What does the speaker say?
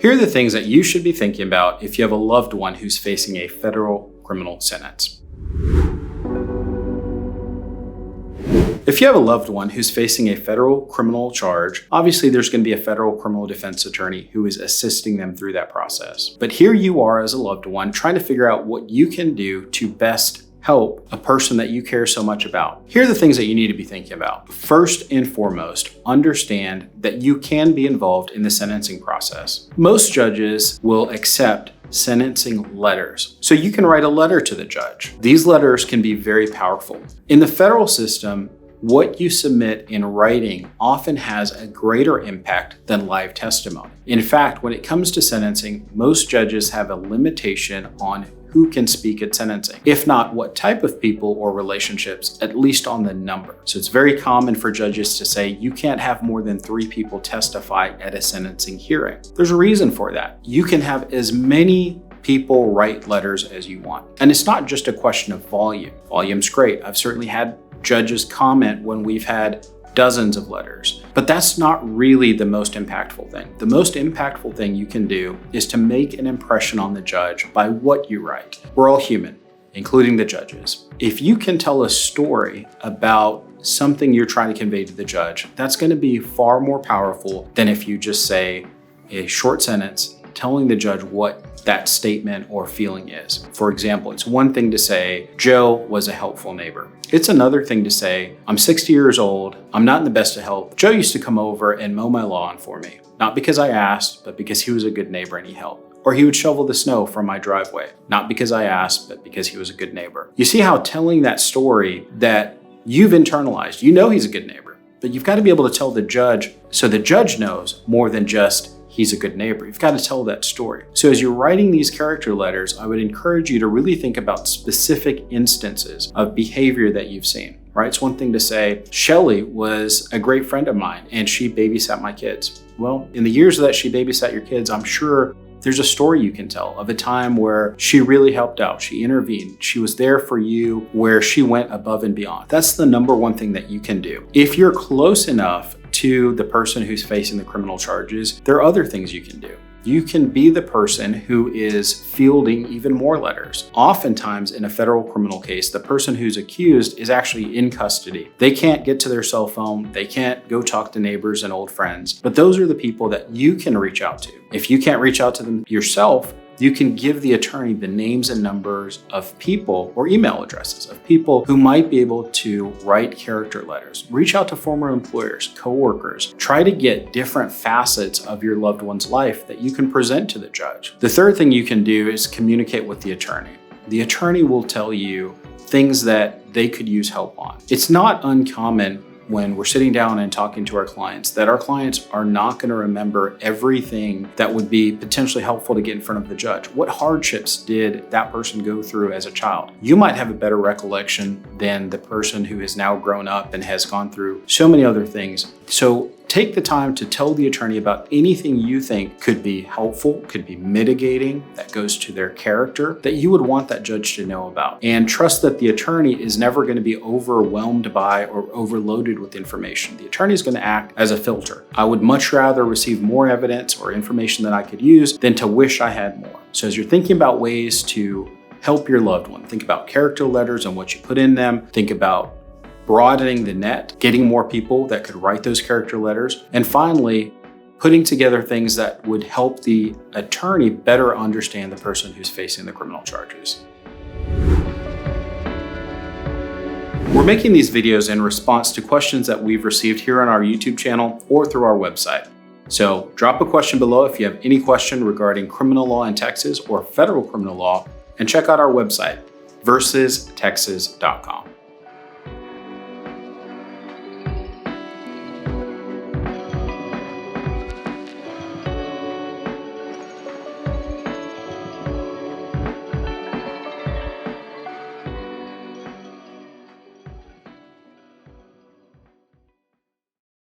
Here are the things that you should be thinking about if you have a loved one who's facing a federal criminal sentence. If you have a loved one who's facing a federal criminal charge, obviously there's going to be a federal criminal defense attorney who is assisting them through that process. But here you are as a loved one trying to figure out what you can do to best help a person that you care so much about. Here are the things that you need to be thinking about. First and foremost, understand that you can be involved in the sentencing process. Most judges will accept sentencing letters. So you can write a letter to the judge. These letters can be very powerful. In the federal system, what you submit in writing often has a greater impact than live testimony. In fact, when it comes to sentencing, most judges have a limitation on who can speak at sentencing, if not what type of people or relationships, at least on the number. So it's very common for judges to say you can't have more than 3 people testify at a sentencing hearing. There's a reason for that. You can have as many people write letters as you want. And it's not just a question of volume. Volume's great. I've certainly had judges comment when we've had dozens of letters, but that's not really the most impactful thing. The most impactful thing you can do is to make an impression on the judge by what you write. We're all human, including the judges. If you can tell a story about something you're trying to convey to the judge, that's going to be far more powerful than if you just say a short sentence telling the judge what that statement or feeling is. For example, it's one thing to say, Joe was a helpful neighbor. It's another thing to say, I'm 60 years old, I'm not in the best of health. Joe used to come over and mow my lawn for me. Not because I asked, but because he was a good neighbor and he helped. Or he would shovel the snow from my driveway. Not because I asked, but because he was a good neighbor. You see how telling that story that you've internalized, you know he's a good neighbor, but you've got to be able to tell the judge so the judge knows more than just he's a good neighbor. You've got to tell that story. So as you're writing these character letters, I would encourage you to really think about specific instances of behavior that you've seen, right? It's one thing to say, Shelly was a great friend of mine and she babysat my kids. Well, in the years that she babysat your kids, I'm sure there's a story you can tell of a time where she really helped out. She intervened. She was there for you where she went above and beyond. That's the number one thing that you can do. If you're close enough to the person who's facing the criminal charges, there are other things you can do. You can be the person who is fielding even more letters. Oftentimes in a federal criminal case, the person who's accused is actually in custody. They can't get to their cell phone. They can't go talk to neighbors and old friends, but those are the people that you can reach out to. If you can't reach out to them yourself, you can give the attorney the names and numbers of people or email addresses of people who might be able to write character letters. Reach out to former employers, coworkers. Try to get different facets of your loved one's life that you can present to the judge. The third thing you can do is communicate with the attorney. The attorney will tell you things that they could use help on. It's not uncommon when we're sitting down and talking to our clients that our clients are not going to remember everything that would be potentially helpful to get in front of the judge. What hardships did that person go through as a child? You might have a better recollection than the person who has now grown up and has gone through so many other things. So take the time to tell the attorney about anything you think could be helpful, could be mitigating, that goes to their character, that you would want that judge to know about. And trust that the attorney is never going to be overwhelmed by or overloaded with information. The attorney is going to act as a filter. I would much rather receive more evidence or information that I could use than to wish I had more. So as you're thinking about ways to help your loved one, think about character letters and what you put in them. Think about broadening the net, getting more people that could write those character letters, and finally, putting together things that would help the attorney better understand the person who's facing the criminal charges. We're making these videos in response to questions that we've received here on our YouTube channel or through our website. So drop a question below if you have any question regarding criminal law in Texas or federal criminal law, and check out our website, versestexas.com.